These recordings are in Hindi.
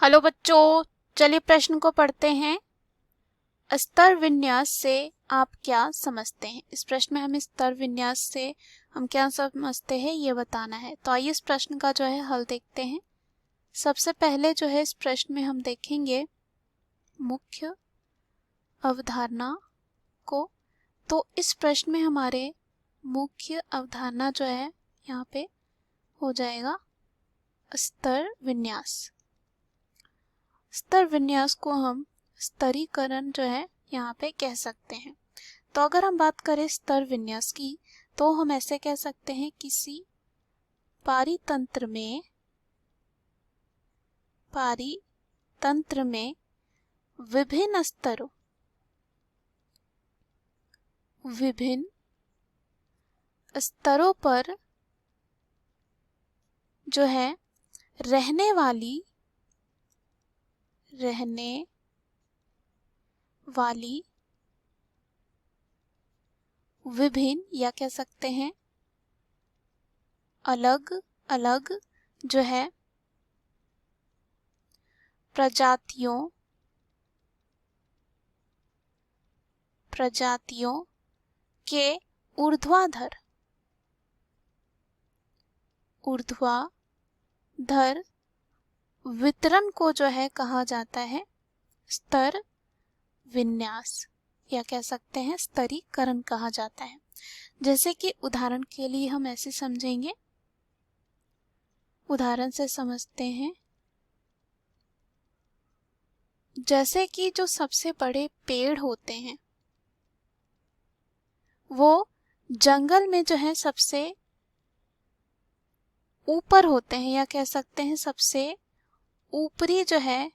हेलो बच्चों, चलिए प्रश्न को पढ़ते हैं। स्तर विन्यास से आप क्या समझते हैं? इस प्रश्न में हमें स्तर विन्यास से हम क्या समझते हैं ये बताना है। तो आइए इस प्रश्न का जो है हल देखते हैं। सबसे पहले जो है इस प्रश्न में हम देखेंगे मुख्य अवधारणा को। तो इस प्रश्न में हमारे मुख्य अवधारणा जो है यहाँ पे हो जाएगा स्तर विन्यास। स्तर विन्यास को हम स्तरीकरण जो है यहाँ पे कह सकते हैं। तो अगर हम बात करें स्तर विन्यास की तो हम ऐसे कह सकते हैं किसी पारितंत्र में विभिन्न स्तरों पर जो है रहने वाली विभिन्न या कह सकते हैं अलग अलग जो है प्रजातियों के ऊर्ध्वाधर वितरण को जो है कहा जाता है स्तर विन्यास या कह सकते हैं स्तरीकरण कहा जाता है। जैसे कि उदाहरण के लिए हम ऐसे समझेंगे, उदाहरण से समझते हैं। जैसे कि जो सबसे बड़े पेड़ होते हैं वो जंगल में जो है सबसे ऊपर होते हैं या कह सकते हैं सबसे ऊपरी जो है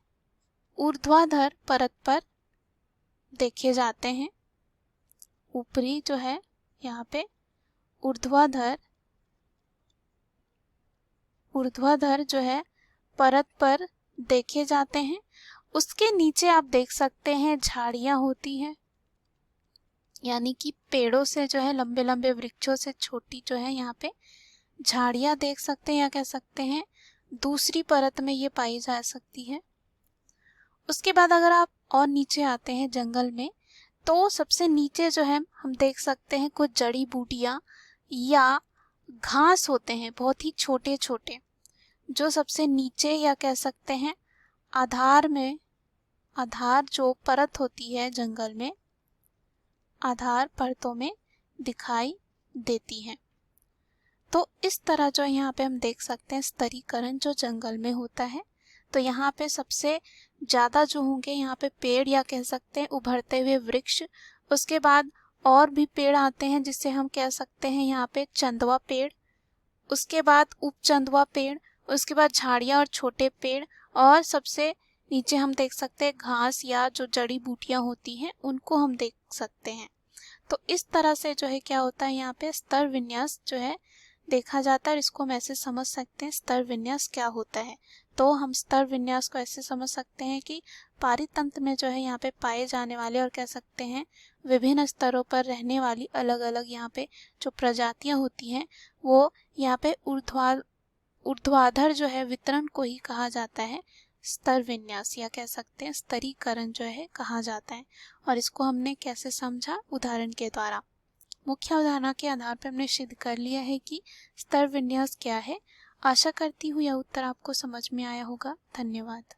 ऊर्ध्वाधर परत पर देखे जाते हैं। ऊपरी जो है यहाँ पे ऊर्ध्वाधर जो है परत पर देखे जाते हैं। उसके नीचे आप देख सकते हैं झाड़ियाँ होती हैं, यानी कि पेड़ों से जो है लंबे लंबे वृक्षों से छोटी जो है यहाँ पे झाड़ियाँ देख सकते हैं या कह सकते हैं दूसरी परत में ये पाई जा सकती है। उसके बाद अगर आप और नीचे आते हैं जंगल में तो सबसे नीचे जो है हम देख सकते हैं कुछ जड़ी बूटियां या घास होते हैं बहुत ही छोटे छोटे, जो सबसे नीचे या कह सकते हैं आधार जो परत होती है जंगल में आधार परतों में दिखाई देती है। तो इस तरह जो यहाँ पे हम देख सकते हैं स्तरीकरण जो जंगल में होता है। तो यहाँ पे सबसे ज़्यादा जो होंगे यहाँ पे पेड़ या कह सकते हैं उभरते हुए वृक्ष। उसके बाद और भी पेड़ आते हैं जिससे हम कह सकते हैं यहाँ पे चंदवा पेड़, उसके बाद उपचंदवा पेड़, उसके बाद झाड़ियाँ और छोटे पेड़, और सबसे नीचे हम देख सकते हैं घास या जो जड़ी बूटियाँ होती हैं उनको हम देख सकते हैं। तो इस तरह से जो है क्या होता है यहाँ पे स्तर विन्यास जो है देखा जाता है। और इसको हम ऐसे समझ सकते हैं स्तर विन्यास क्या होता है। तो हम स्तर विन्यास को ऐसे समझ सकते हैं कि पारितंत्र में जो है यहाँ पे पाए जाने वाले और कह सकते हैं विभिन्न स्तरों पर रहने वाली अलग अलग यहाँ पे जो प्रजातियां होती हैं वो यहाँ पे ऊर्ध्वाधर जो है वितरण को ही कहा जाता है स्तर विन्यास या कह सकते हैं स्तरीकरण जो है कहा जाता है। और इसको हमने कैसे समझा? उदाहरण के द्वारा। मुख्य अवधारणा के आधार पर हमने सिद्ध कर लिया है कि स्तर विन्यास क्या है। आशा करती हूँ यह उत्तर आपको समझ में आया होगा। धन्यवाद।